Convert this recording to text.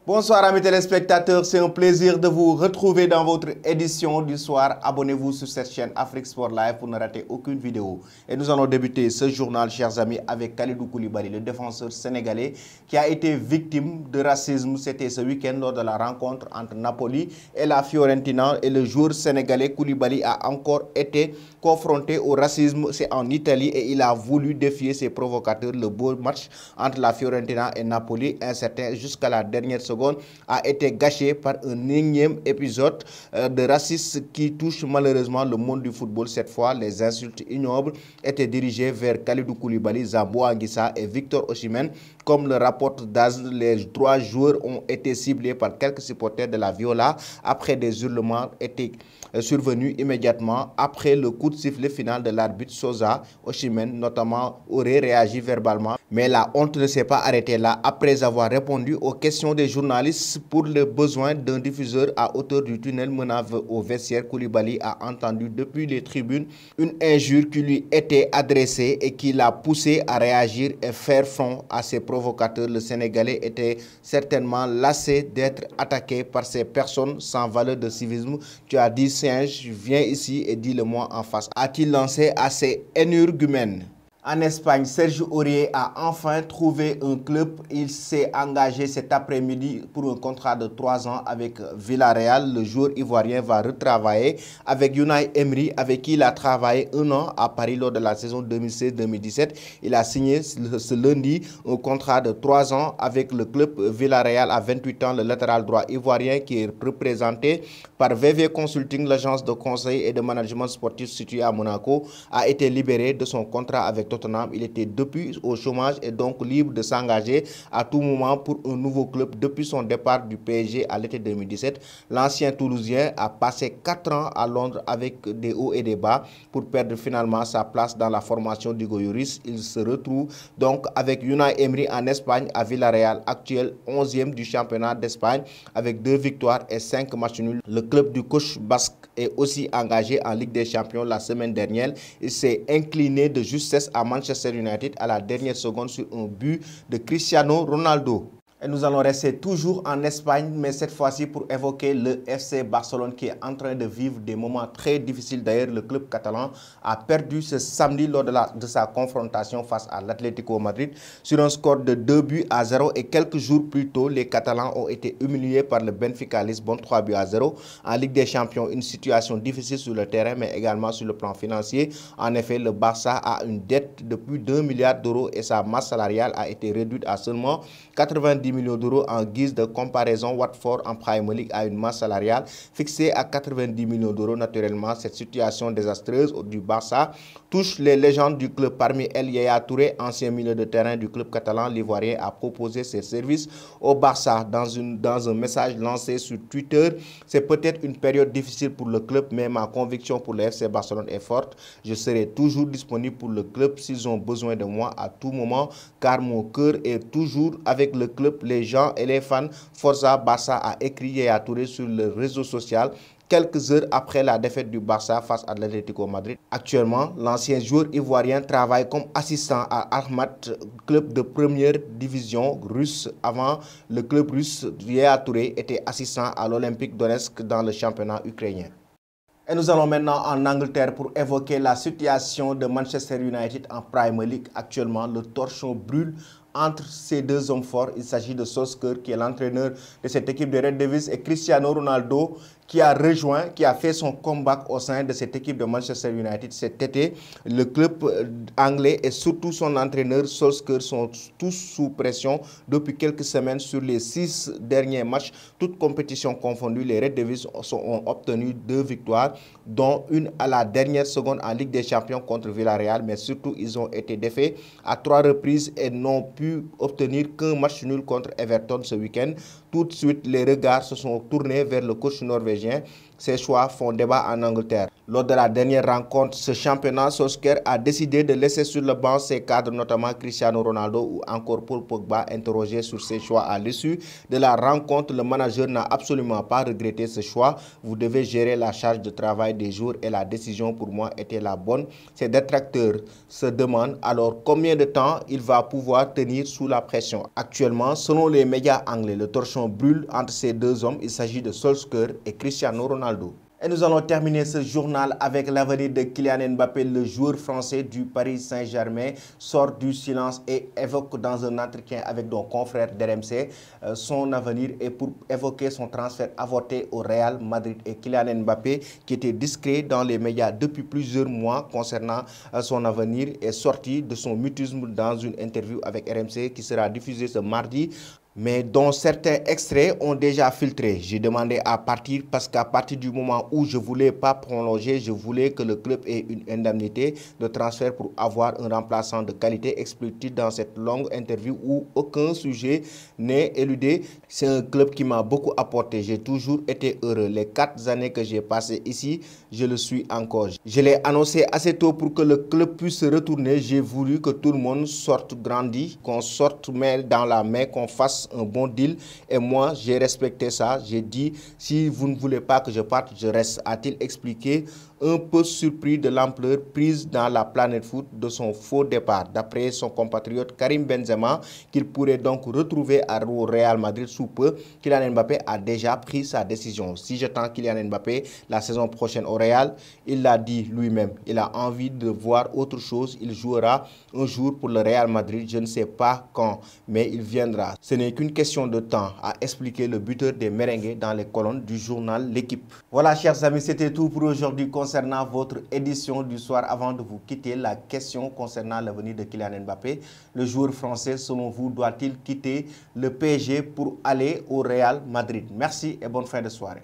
Bonsoir amis téléspectateurs, c'est un plaisir de vous retrouver dans votre édition du soir. Abonnez-vous sur cette chaîne Afrique Sport Live pour ne rater aucune vidéo. Et nous allons débuter ce journal, chers amis, avec Kalidou Koulibaly, le défenseur sénégalais qui a été victime de racisme. C'était ce week-end lors de la rencontre entre Napoli et la Fiorentina. Et le joueur sénégalais Koulibaly a encore été confronté au racisme. C'est en Italie et il a voulu défier ses provocateurs. Le beau match entre la Fiorentina et Napoli, incertain jusqu'à la dernière seconde, a été gâché par un énième épisode de racisme qui touche malheureusement le monde du football. Cette fois, les insultes ignobles étaient dirigées vers Kalidou Koulibaly, Zambo Anguissa et Victor Osimhen. Comme le rapporte Daz, les trois joueurs ont été ciblés par quelques supporters de la Viola après des hurlements étaient survenus immédiatement après le coup de sifflet final de l'arbitre Sosa. Osimhen notamment aurait réagi verbalement, mais la honte ne s'est pas arrêtée là. Après avoir répondu aux questions des journalistes pour le besoin d'un diffuseur à hauteur du tunnel menant au vestiaire, Koulibaly a entendu depuis les tribunes une injure qui lui était adressée et qui l'a poussé à réagir et faire front à ses provocateurs. Le Sénégalais était certainement lassé d'être attaqué par ces personnes sans valeur de civisme. Tu as dit singe, viens ici et dis-le-moi en face, a-t-il lancé à ses énergumènes. En Espagne, Serge Aurier a enfin trouvé un club. Il s'est engagé cet après-midi pour un contrat de 3 ans avec Villarreal. Le joueur ivoirien va retravailler avec Unai Emery, avec qui il a travaillé 1 an à Paris lors de la saison 2016-2017. Il a signé ce lundi un contrat de 3 ans avec le club Villarreal à 28 ans. Le latéral droit ivoirien, qui est représenté par VV Consulting, l'agence de conseil et de management sportif située à Monaco, a été libéré de son contrat avec Tottenham. Il était depuis au chômage et donc libre de s'engager à tout moment pour un nouveau club. Depuis son départ du PSG à l'été 2017, l'ancien Toulousien a passé 4 ans à Londres avec des hauts et des bas pour perdre finalement sa place dans la formation d'Hugo Lloris. Il se retrouve donc avec Unai Emery en Espagne à Villarreal, actuel 11e du championnat d'Espagne avec 2 victoires et 5 matchs nuls. Le club du coach basque est aussi engagé en Ligue des Champions la semaine dernière. Il s'est incliné de justesse à Manchester United à la dernière seconde sur un but de Cristiano Ronaldo. Et nous allons rester toujours en Espagne, mais cette fois-ci pour évoquer le FC Barcelone qui est en train de vivre des moments très difficiles. D'ailleurs, le club catalan a perdu ce samedi lors de sa confrontation face à l'Atlético Madrid sur un score de 2-0. Et quelques jours plus tôt, les Catalans ont été humiliés par le Benfica Lisbonne 3-0. En Ligue des Champions, une situation difficile sur le terrain, mais également sur le plan financier. En effet, le Barça a une dette de plus d'1 milliard d'euros et sa masse salariale a été réduite à seulement 90 millions d'euros. En guise de comparaison, Watford en Premier League a une masse salariale fixée à 90 millions d'euros. Naturellement, cette situation désastreuse du Barça touche les légendes du club. Parmi elles, Yaya Touré, ancien milieu de terrain du club catalan, l'Ivoirien a proposé ses services au Barça dans un message lancé sur Twitter. C'est peut-être une période difficile pour le club, mais ma conviction pour le FC Barcelone est forte. Je serai toujours disponible pour le club s'ils ont besoin de moi à tout moment, car mon cœur est toujours avec le club. Les gens et les fans, Forza Barça, a écrit Yaya Touré sur le réseau social quelques heures après la défaite du Barça face à l'Atlético Madrid. Actuellement, l'ancien joueur ivoirien travaille comme assistant à Ahmat, club de première division russe. Avant, le club russe, Yaya Touré était assistant à l'Olympique Donetsk dans le championnat ukrainien. Et nous allons maintenant en Angleterre pour évoquer la situation de Manchester United en Premier League. Actuellement, le torchon brûle entre ces deux hommes forts. Il s'agit de Solskjaer, qui est l'entraîneur de cette équipe de Red Devils, et Cristiano Ronaldo, qui a fait son comeback au sein de cette équipe de Manchester United cet été. Le club anglais et surtout son entraîneur Solskjaer sont tous sous pression depuis quelques semaines. Sur les 6 derniers matchs, toutes compétitions confondues, les Red Devils ont obtenu 2 victoires, dont une à la dernière seconde en Ligue des Champions contre Villarreal, mais surtout ils ont été défaits à 3 reprises et n'ont pu obtenir qu'un match nul contre Everton ce week-end. Tout de suite, les regards se sont tournés vers le coach norvégien. Ces choix font débat en Angleterre. Lors de la dernière rencontre, ce championnat, Solskjaer a décidé de laisser sur le banc ses cadres, notamment Cristiano Ronaldo ou encore Paul Pogba, interrogé sur ses choix à l'issue de la rencontre. Le manager n'a absolument pas regretté ce choix. Vous devez gérer la charge de travail des jours et la décision pour moi était la bonne. Ses détracteurs se demandent alors combien de temps il va pouvoir tenir sous la pression. Actuellement, selon les médias anglais, le torchon brûle entre ces deux hommes. Il s'agit de Solskjaer et Cristiano Ronaldo. Et nous allons terminer ce journal avec l'avenir de Kylian Mbappé. Le joueur français du Paris Saint-Germain sort du silence et évoque dans un entretien avec nos confrères d'RMC son avenir et pour évoquer son transfert avorté au Real Madrid. Et Kylian Mbappé, qui était discret dans les médias depuis plusieurs mois concernant son avenir, est sorti de son mutisme dans une interview avec RMC qui sera diffusée ce mardi, mais dont certains extraits ont déjà filtré. J'ai demandé à partir parce qu'à partir du moment où je ne voulais pas prolonger, je voulais que le club ait une indemnité de transfert pour avoir un remplaçant de qualité, explique-t-il dans cette longue interview où aucun sujet n'est éludé. C'est un club qui m'a beaucoup apporté. J'ai toujours été heureux. Les 4 années que j'ai passées ici, je le suis encore. Je l'ai annoncé assez tôt pour que le club puisse se retourner. J'ai voulu que tout le monde sorte grandi, qu'on sorte main dans la main, qu'on fasse un bon deal et moi j'ai respecté ça. J'ai dit si vous ne voulez pas que je parte, je reste, a-t-il expliqué, un peu surpris de l'ampleur prise dans la planète foot de son faux départ. D'après son compatriote Karim Benzema, qu'il pourrait donc retrouver au Real Madrid sous peu, Kylian Mbappé a déjà pris sa décision. Si j'attends Kylian Mbappé la saison prochaine au Real, il l'a dit lui-même, il a envie de voir autre chose. Il jouera un jour pour le Real Madrid, je ne sais pas quand, mais il viendra. Ce n'est qu'une question de temps, a expliqué le buteur des Merengues dans les colonnes du journal L'Équipe. Voilà chers amis, c'était tout pour aujourd'hui concernant votre édition du soir. Avant de vous quitter, la question concernant l'avenir de Kylian Mbappé. Le joueur français, selon vous, doit-il quitter le PSG pour aller au Real Madrid? Merci et bonne fin de soirée.